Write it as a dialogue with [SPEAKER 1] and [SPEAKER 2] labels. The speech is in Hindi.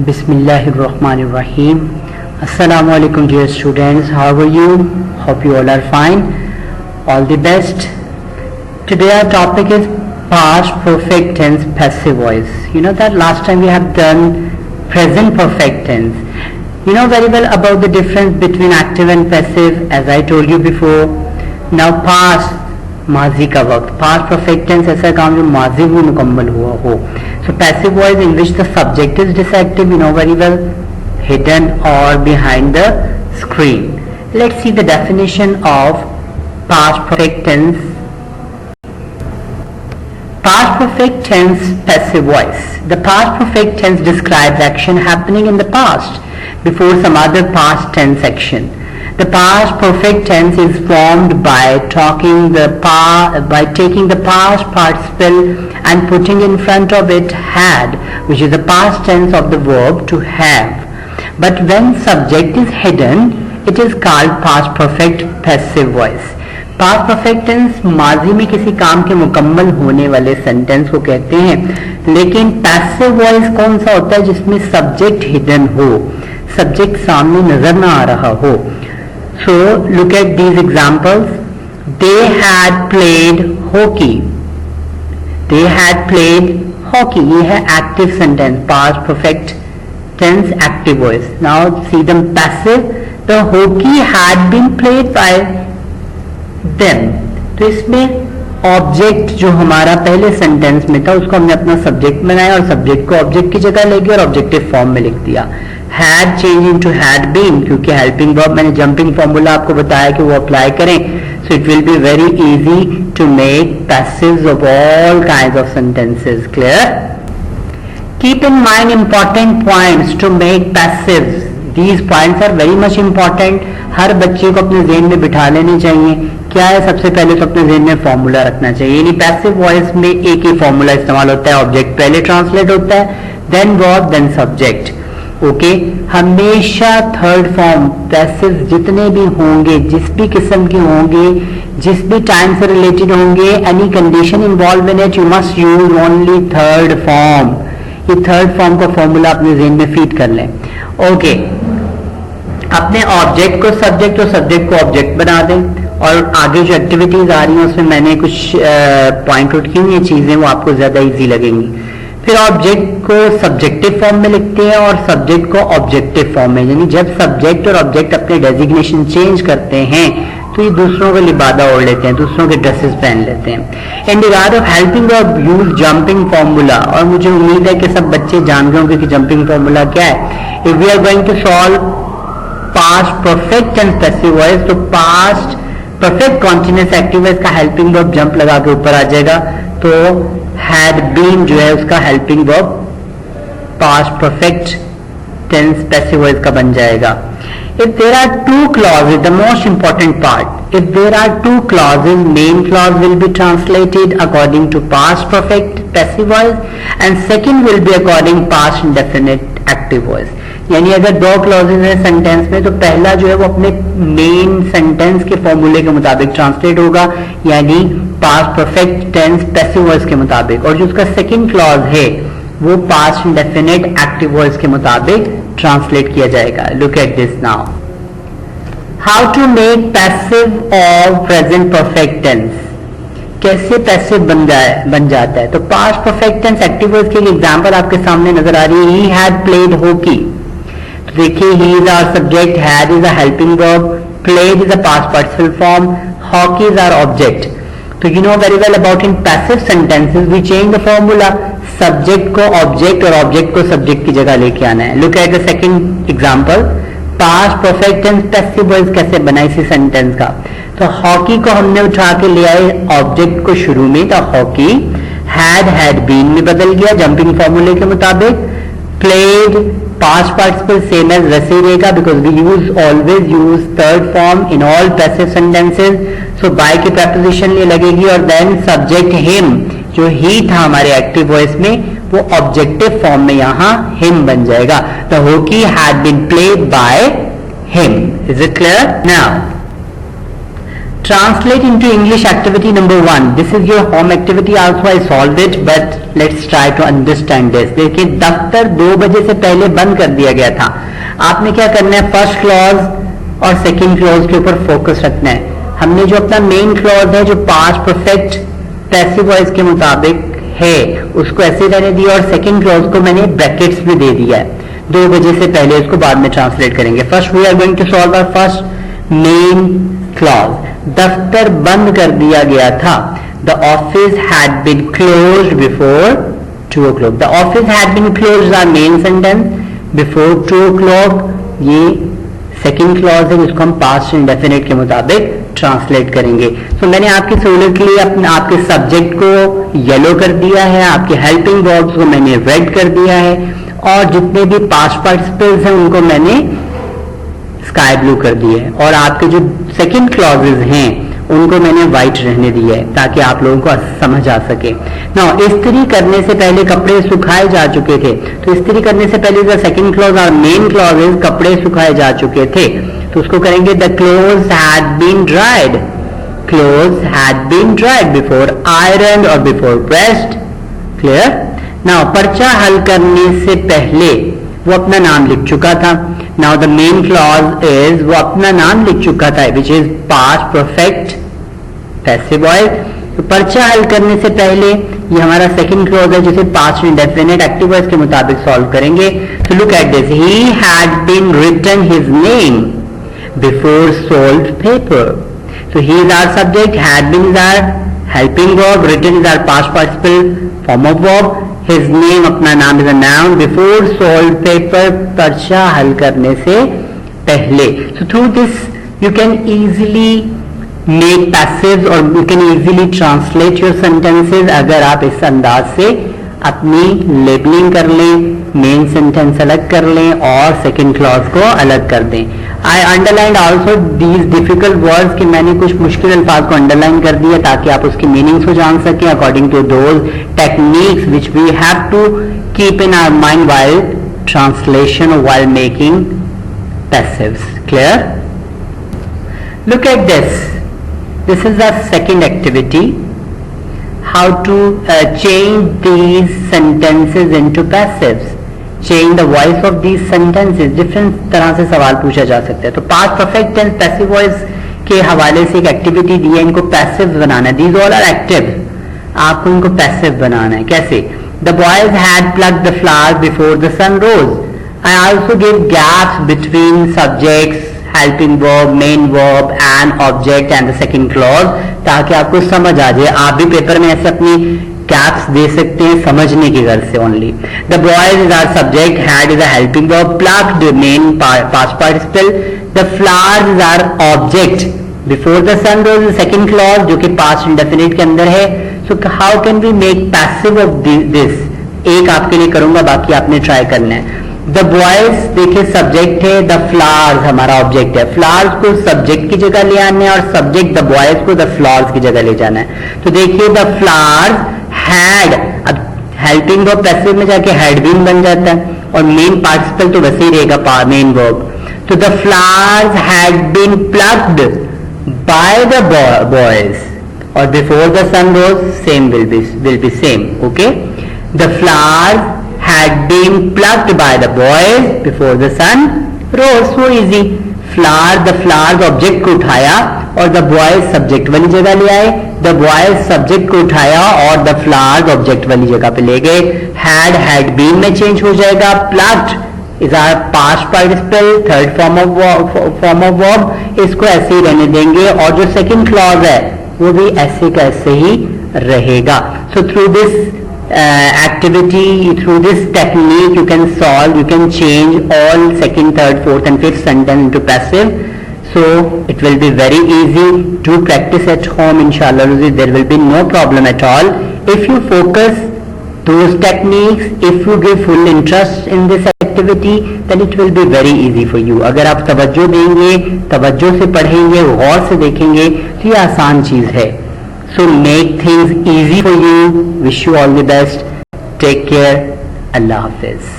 [SPEAKER 1] Bismillahirrahmanirrahim. Assalamu alaikum dear students. How are you? Hope you all are fine. All the best. Today our topic is past perfect tense passive voice. You know that last time we have done present perfect tense. You know very well about the difference between active and passive, as I told you before. Now past माजी का वक्त, पास्ट परफेक्ट टेंस ऐसा काम जो माजी में मुकम्मल हुआ हो. So passive voice in which the subject is disactive, you know very well, hidden और behind the screen. Let's see the definition of past perfect tense. Past perfect tense passive voice. The past perfect tense describes action happening in the past before some other past tense action. The past perfect tense is formed by taking the past participle and putting in front of it had, which is the past tense of the verb to have. But when subject is hidden, it is called past perfect passive voice. Past perfect tense माजी में किसी काम के मुकम्मल होने वाले सेंटेंस को कहते हैं, लेकिन पैसिव वॉइस कौन सा होता है जिसमें सब्जेक्ट हिडन हो, सब्जेक्ट सामने नजर ना आ रहा हो. So look at these examples. They had played hockey. They had played hockey, ये है active sentence, past perfect tense active voice. Now see them passive. The hockey had been played by them. तो इसमें ऑब्जेक्ट जो हमारा पहले सेंटेंस में था उसको हमने अपना सब्जेक्ट बनाया और सब्जेक्ट को ऑब्जेक्ट की जगह ले गया और ऑब्जेक्टिव फॉर्म में लिख दिया. Had change into had been, क्योंकि हेल्पिंग वर्ब मैंने जंपिंग फॉर्मूला आपको बताया कि वो अप्लाई करें. So it will be very easy to make passives of all kinds of sentences. Clear? Keep in mind important points to make passives. These points are very much important. हर बच्चे को अपने ज़हन में बिठा लेने चाहिए. क्या है, सबसे पहले तो अपने ज़हन में फॉर्मूला रखना चाहिए. यानी पैसिव वॉइस में एक ही फॉर्मूला इस्तेमाल होता है. ऑब्जेक्ट पहले ट्रांसलेट होता है, then verb, then subject. Okay, हमेशा थर्ड फॉर्म पैसिव जितने भी होंगे, जिस भी किस्म के होंगे, जिस भी टाइम से रिलेटेड होंगे, any condition involve in it, you must use only third form. ये थर्ड फॉर्म का फॉर्मूला अपने ज़हन में फीड कर लें. ओके, अपने ऑब्जेक्ट को सब्जेक्ट और सब्जेक्ट को ऑब्जेक्ट बना दें. और आगे जो एक्टिविटीज आ रही हैं उसमें मैंने कुछ पॉइंट आउट की हुई हैं चीजें, वो आपको ज्यादा इजी लगेंगी. फिर ऑब्जेक्ट को सब्जेक्टिव फॉर्म में लिखते हैं और सब्जेक्ट को ऑब्जेक्टिव फॉर्म में. यानी जब सब्जेक्ट और ऑब्जेक्ट अपने डेजिग्नेशन चेंज करते हैं तो ये दूसरों का लिबादा ओढ़ लेते हैं, दूसरों के ड्रेसेस पहन लेते हैं. In regard of helping verb use jumping formula. और मुझे उम्मीद है कि सब बच्चे जान गए होंगे कि जंपिंग फॉर्मूला क्या है. If we are going to solve past perfect and passive voice, तो past perfect continuous active voice का हेल्पिंग वर्ब जंप लगा के ऊपर आ जाएगा. तो हैड बीन जो है उसका helping verb past perfect tense passive voice का बन जाएगा. If there are two clauses, the most important part, if there are two clauses, main clause will be translated according to past perfect passive voice and second will be according past indefinite active voice. यानी अगर दो क्लॉजेज हैं सेंटेंस में तो पहला जो है वो अपने मेन सेंटेंस के फॉर्मूले के मुताबिक ट्रांसलेट होगा, यानी past perfect tense passive voice के मुताबिक, और जो उसका सेकंड क्लॉज है वो पास्ट इंडेफिनिट एक्टिव वॉइस के मुताबिक ट्रांसलेट किया जाएगा. Look at this now. How to make passive और प्रेजेंट परफेक्ट टेंस. कैसे पैसिव बन जाता है. तो past perfect tense active voice की एक एग्जांपल आपके सामने नजर आ रही है. He had played hockey. तो देखिए, he is our subject, had is a helping verb, played is a past participle form, hockey is our object. तो you know very well about in passive sentences we change the formula. Subject को ऑब्जेक्ट और ऑब्जेक्ट को सब्जेक्ट की जगह लेके आना है. Look at the second example. Past perfect tense passive voice कैसे बना इसी सेंटेंस का. तो हॉकी को हमने उठा के ले आए ऑब्जेक्ट को शुरू में, तो हॉकी. हैड बीन में बदल गया जंपिंग फॉर्मूले के मुताबिक. Played past participle same as वैसे ही रहेगा because we always use third form in all passive sentences. So by की प्रेपोजिशन लिए लगेगी और देन सब्जेक्ट हिम, जो ही था हमारे एक्टिव वॉइस में वो ऑब्जेक्टिव फॉर्म में यहां हिम बन जाएगा. The hockey had been played by him. Is it clear? Now Translate into English activity number 1. This is your home activity also. I solved it, but let's try to understand this. देखिए दफ्तर 2 बजे से पहले बंद कर दिया गया था. आपने क्या करना है, फर्स्ट क्लॉज और सेकंड क्लॉज के ऊपर फोकस रखना है. हमने जो अपना मेन क्लॉज है जो पास्ट परफेक्ट पैसिव वॉइस के मुताबिक है उसको ऐसे रहने दिया और सेकंड क्लॉज को मैंने ब्रैकेट्स में दे दिया है. 2 बजे से पहले उसको बाद में ट्रांसलेट करेंगे. First we are going to solve our first main clause. दफ्तर बंद कर दिया गया था. The office had been closed before 2 o'clock. The office had been closed are main sentence. Before 2 o'clock ये सेकंड क्लॉज है जिसको हम पास्ट इंडेफिनिट के मुताबिक ट्रांसलेट करेंगे. तो मैंने आपकी सहूलियत के लिए अपने आपके सब्जेक्ट को येलो कर दिया है, आपके हेल्पिंग वर्ब्स को मैंने रेड कर दिया है और जितने भी पास्ट पार्टिसिपल्स हैं उनको मैंने स्काई ब्लू कर दिया है और आपके जो सेकंड क्लॉजेज हैं उनको मैंने व्हाइट रहने दिया है ताकि आप लोगों को समझ आ सके. नाउ इस्त्री करने से पहले कपड़े सुखाए जा चुके थे. तो इस्त्री करने से पहले जो सेकंड क्लॉज और मेन क्लॉजेज कपड़े सुखाए जा चुके थे तो उसको करेंगे the clothes had been dried. Clothes had been dried before iron और बिफोर प्रेस्ड. क्लियर. नाउ पर्चा हल करने से पहले वो अपना नाम लिख चुका था. Now the main clause is वो अपना नाम लिख चुका था which is past perfect passive voice. तो पर्चा हल करने से पहले ये हमारा सेकंड क्लॉज है जिसे पास्ट इंडेफिनिट एक्टिव वॉइस के मुताबिक सॉल्व करेंगे. तो look at this. He had been written his name before sold paper. So he is our subject, had been is our helping verb, written is our past participle form of verb. His name अपना नाम is a noun. Before sold paper पर्चा हल करने से पहले. So through this you can easily make passives or you can easily translate your sentences. अगर आप इस अंदाज से अपनी लेबलिंग कर लें, मेन सेंटेंस अलग कर लें और सेकंड क्लॉज को अलग कर दें. आई underline also these difficult words कि मैंने कुछ मुश्किल अल्फाज को अंडरलाइन कर दिया ताकि आप उसकी मीनिंग्स को जान सकें according to those techniques which we have to keep in our mind while translation और while making passives. Clear. Look at this. This is the second activity. How to change these sentences into passives. Change the voice of these sentences. Different तरह से सवाल पूछा जा सकता है. तो past perfect tense passive voice के हवाले से एक एक्टिविटी दी है. इनको passive बनाना है. These all are active. आपको इनको passive बनाना है. कैसे? The boys had plucked the flowers before the sun rose. I also give gaps between subjects, helping verb, main verb and object and the second clause ताकि आपको समझ आ जाए. आप भी पेपर में ऐसे अपनी कैप्स दे सकते हैं समझने की गर्ज से only. The boys is our subject, had is a helping verb, plucked main past participle, the flowers is our object, before the sun rose second clause जो कि पास्ट इंडेफिनिट के अंदर है. So how can we make passive of this. एक आपके लिए करूंगा, बाकी आपने ट्राई करना है. द बॉयज देखिए सब्जेक्ट है, द फ्लावर्स हमारा ऑब्जेक्ट है. फ्लावर्स को सब्जेक्ट की जगह ले आना है और सब्जेक्ट द बॉयज को द फ्लावर्स की जगह ले जाना है. तो देखिए द फ्लावर्स हैड, अब हेल्पिंग वर्ब पैसिव में जाके हैड बीन बन जाता है और मेन पार्टिसिपल तो वैसे ही रहेगा मेन वर्ब. तो the flowers had been plucked by the boys और before the sun rose same will be same. Okay. The flowers had been plucked by the boys before the sun rose. So easy. Flower, the flowers object को उठाया और the boys subject वाली जगह ले आए. The boys subject को उठाया और the flowers object वाली जगह पे ले गए. had been में change हो जाएगा. plucked is our past participle, third form of verb. इसको ऐसे ही रहने देंगे और जो second clause है वो भी ऐसे का ऐसे ही रहेगा. So through this activity, through this technique you can solve, you can change all second, third, fourth and fifth sentence into passive. So it will be very easy. Do practice at home, inshallah. There will be no problem at all. If you focus those techniques, if you give full interest in this activity, then it will be very easy for you. अगर आप तवज्जो देंगे, तवज्जो से पढ़ेंगे, गौर से देखेंगे तो ये आसान चीज है. So make things easy for you. Wish you all the best. Take care. Allah Hafiz.